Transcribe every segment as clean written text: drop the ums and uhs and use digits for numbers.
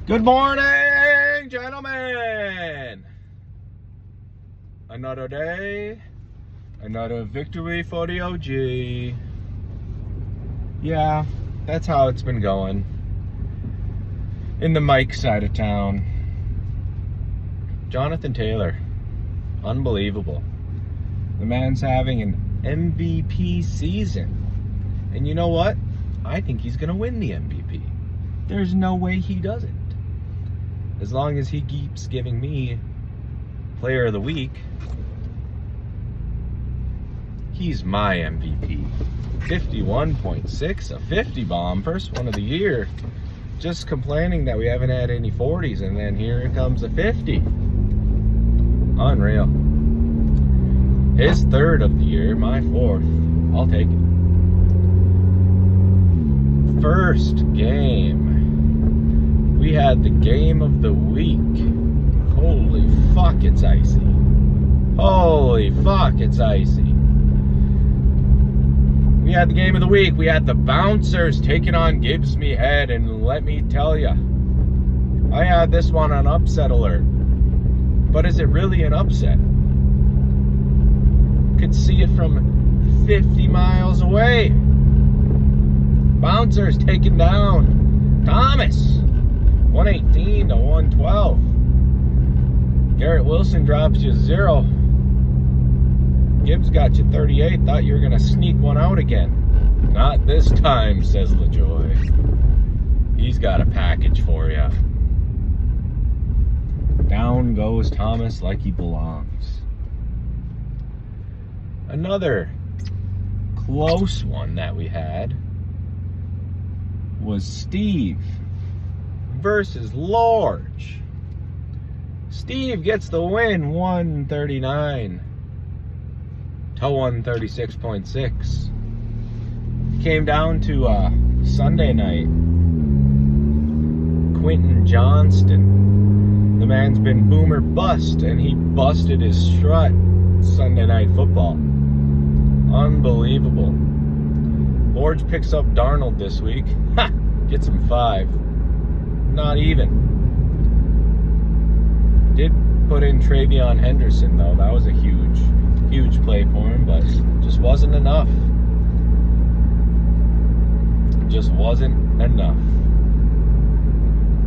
Good morning, gentlemen. Another day, another victory for the OG. Yeah, that's how it's been going in the Mike side of town. Jonathan Taylor, unbelievable. The man's having an MVP season. And you know what? I think he's going to win the MVP. There's no way he doesn't. As long as he keeps giving me Player of the Week, he's my MVP. 51.6, a 50 bomb, first one of the year. Just complaining that we haven't had any 40s, and then here comes a 50. Unreal. His third of the year, my fourth. I'll take it. First game. We had the game of the week. Holy fuck, it's icy. Holy fuck, it's icy. We had the game of the week. We had the Bouncers taking on Gibbs Me Head, and let me tell ya, I had this one on upset alert. But is it really an upset? Could see it from 50 miles away. Bouncers taking down Thomas. 118 to 112. Garrett Wilson drops you 0. Gibbs got you 38. Thought you were going to sneak one out again. Not this time, says LaJoy. He's got a package for you. Down goes Thomas like he belongs. Another close one that we had was Steve versus Lorge. Steve gets the win, 139 to 136.6. Came down to Sunday night. Quentin Johnston. The man's been boomer bust, and he busted his strut Sunday Night Football. Unbelievable. Lorge picks up Darnold this week. Ha! Gets him 5. Not even. Did put in Travion Henderson, though. That was a huge play for him, but just wasn't enough. Just wasn't enough.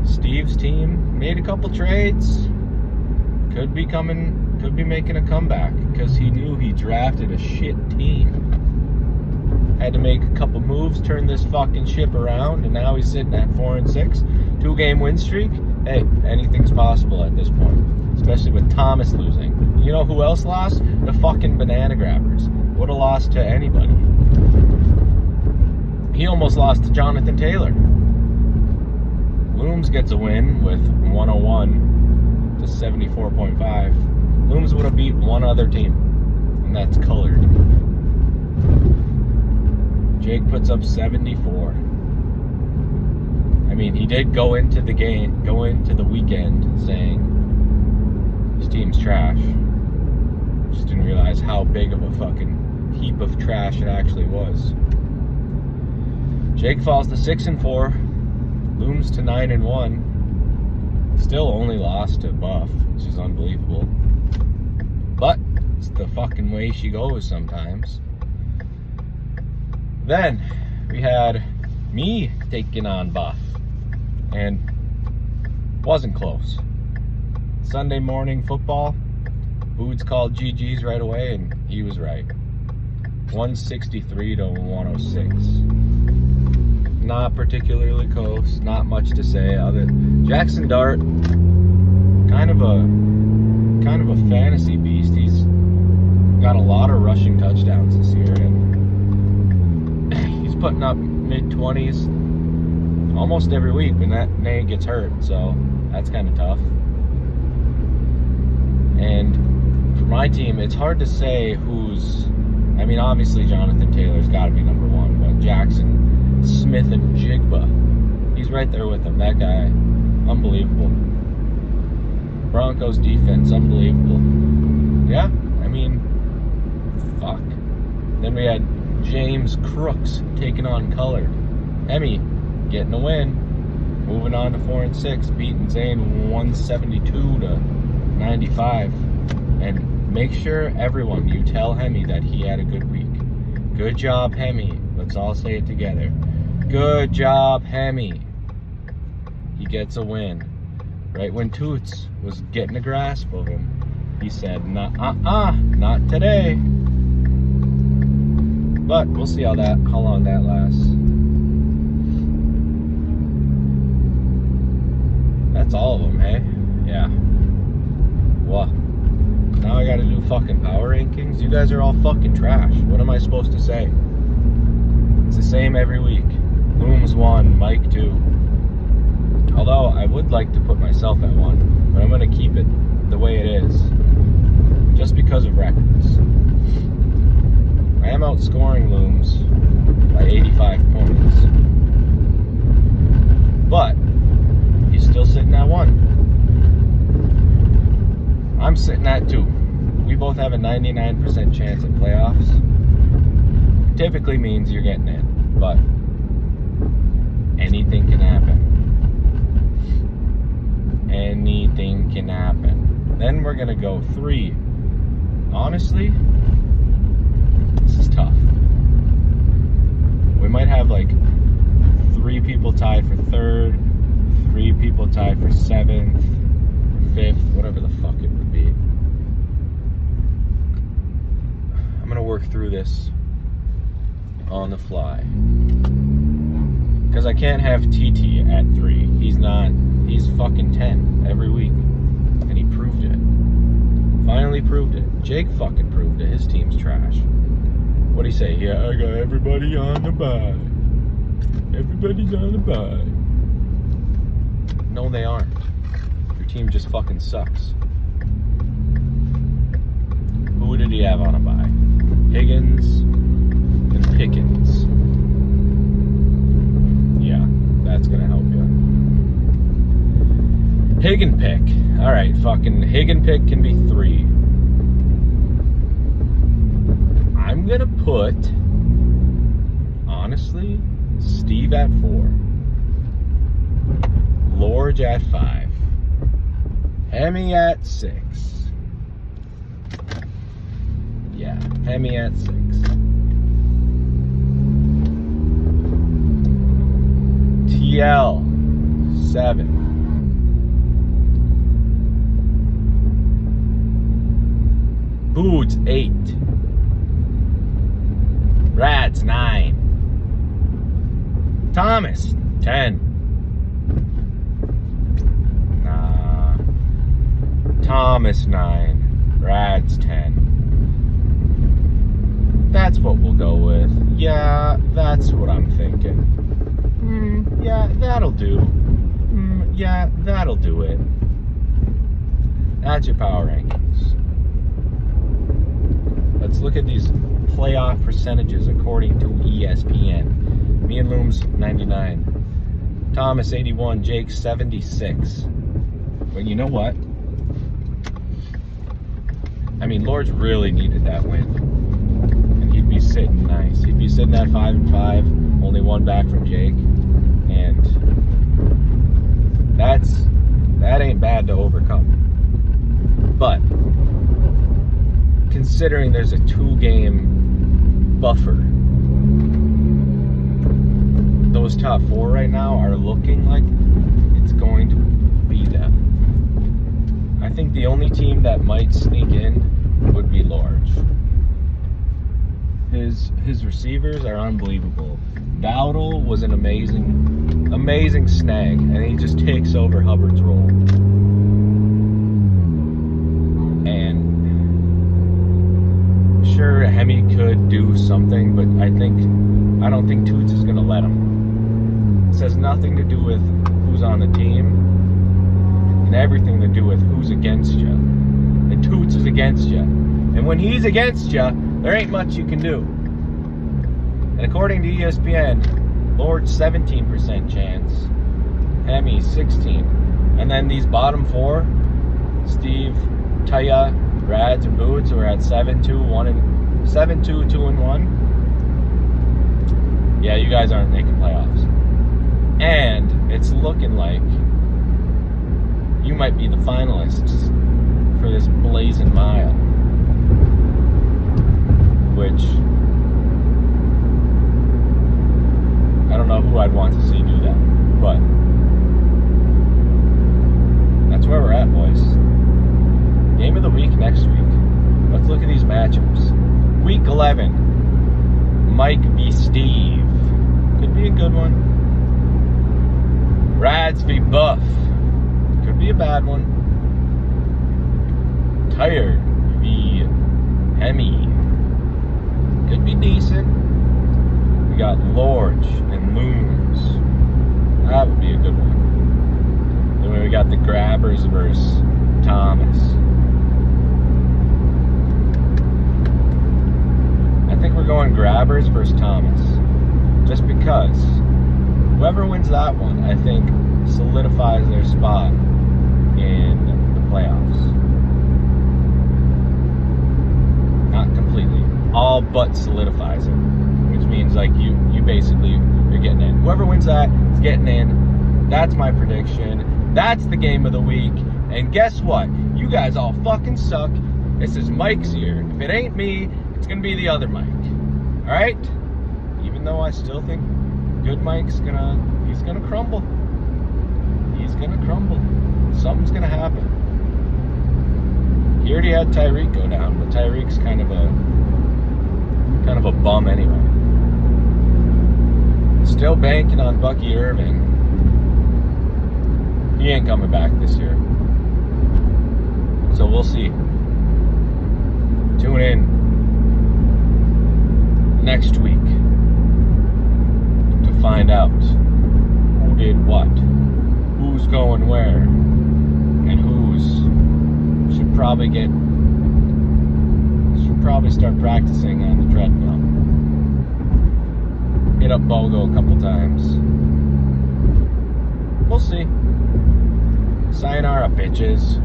Steve's team made a couple trades. Could be making a comeback because he knew he drafted a shit team. Had to make a couple moves, turn this fucking ship around, and now he's sitting at 4-6. 2-game win streak. Hey, anything's possible at this point, especially with Thomas losing. You know who else lost? The fucking Banana Grabbers. Would have lost to anybody. He almost lost to Jonathan Taylor. Looms gets a win with 101 to 74.5. Looms would have beat one other team, and that's Colored. Jake puts up 74. I mean, he did go into the weekend saying his team's trash. Just didn't realize how big of a fucking heap of trash it actually was. Jake falls to 6-4. Looms to 9-1. Still only lost to Buff, which is unbelievable. But it's the fucking way she goes sometimes. Then we had me taking on Buff, and wasn't close. Sunday morning football, Boots called GG's right away, and he was right. 163 to 106. Not particularly close, not much to say other. Jackson Dart, kind of a fantasy beast. He's got a lot of rushing touchdowns this year, and he's putting up mid-20s almost every week when that Nate gets hurt, so that's kind of tough. And for my team, it's hard to say who's. I mean, obviously Jonathan Taylor's got to be number 1, but Jackson, Smith, and Jigba, he's right there with him. That guy, unbelievable. Broncos defense, unbelievable. Yeah, I mean, fuck. Then we had James Crooks taking on Colored. Emmy getting a win. moving on to 4-6, beating Zane 172-95. And make sure everyone, you tell Hemi that he had a good week. Good job, Hemi. Let's all say it together. Good job, Hemi. He gets a win. Right when Toots was getting a grasp of him, he said, not today. But we'll see how long that lasts. That's all of them, hey? Yeah. Well, now I gotta do fucking power rankings. You guys are all fucking trash. What am I supposed to say? It's the same every week. Looms 1, Mike 2. Although I would like to put myself at 1, but I'm gonna keep it the way it is. Just because of records. I am outscoring Looms by 85 points. But he's still sitting at 1. I'm sitting at 2. We both have a 99% chance at playoffs. Typically means you're getting in, but anything can happen. Anything can happen. Then we're gonna go 3. Honestly, this is tough. We might have like 3 people tied for 3rd, 3 people tied for 7th, 5th, whatever the fuck it would be. I'm gonna work through this on the fly. Because I can't have TT at 3. He's fucking 10 every week. And he proved it. Finally proved it. Jake fucking proved it. His team's trash. What'd he say? Yeah, I got everybody on the bye. Everybody's on the bye. No, they aren't. Your team just fucking sucks. Who did he have on a bye? Higgins and Pickens. Yeah, that's gonna help you. Higgin pick. Alright, fucking Higgin pick can be 3. I'm gonna put, honestly, Steve at 4. Lorge at 5. Hemi at 6. Yeah, Hemi at 6. TL 7. Boots 8. Rats 9. Thomas 10. Thomas 9. Rats 10. That's what we'll go with. Yeah, that's what I'm thinking. Yeah, that'll do. Yeah, that'll do it. That's your power rankings. Let's look at these playoff percentages according to ESPN. Me and Looms 99. Thomas 81. Jake 76. But you know what? I mean, Lords really needed that win. And he'd be sitting nice. He'd be sitting at 5-5, only 1 back from Jake. And that ain't bad to overcome. But considering there's a 2-game buffer, those top 4 right now are looking like it's going to be them. I think the only team that might sneak in would be Lorge. His receivers are unbelievable. Dowdle was an amazing snag, and he just takes over Hubbard's role. And sure, Hemi could do something, but I don't think Toots is gonna let him. This has nothing to do with who's on the team, and everything to do with who's against you. And Toots is against you. And when he's against you, there ain't much you can do. And according to ESPN, Lord 17% chance, Hemi 16. And then these bottom 4, Steve, Taya, Rads, and Boots, are at 7-2, 2-1. Yeah, you guys aren't making playoffs. And it's looking like you might be the finalists for this Blazing Mile, which I don't know who I'd want to see do that, but that's where we're at, boys. Game of the week next week. Let's look at these matchups. Week 11, Mike v. Steve. Could be a good one. Rads v. Buff. Could be a bad one. Tired v. Hemi. Could be decent. We got Lorge and Looms. That would be a good one. Then we got the Grabbers versus Thomas. I think we're going Grabbers versus Thomas. Just because whoever wins that one, I think, solidifies their spot in the playoffs. Not completely. All but solidifies it. Which means like you basically, you're getting in. Whoever wins that is getting in. That's my prediction. That's the game of the week. And guess what? You guys all fucking suck. This is Mike's year. If it ain't me, it's gonna be the other Mike. Alright? Even though I still think good Mike's gonna crumble. He's gonna crumble. Something's gonna happen. He already had Tyreek go down, but Tyreek's kind of a bum anyway. Still banking on Bucky Irving. He ain't coming back this year. So we'll see. Tune in next week to find out who did what, who's going where, and should probably start practicing on the treadmill. Hit up Bogo a couple times. We'll see. Sayonara, bitches.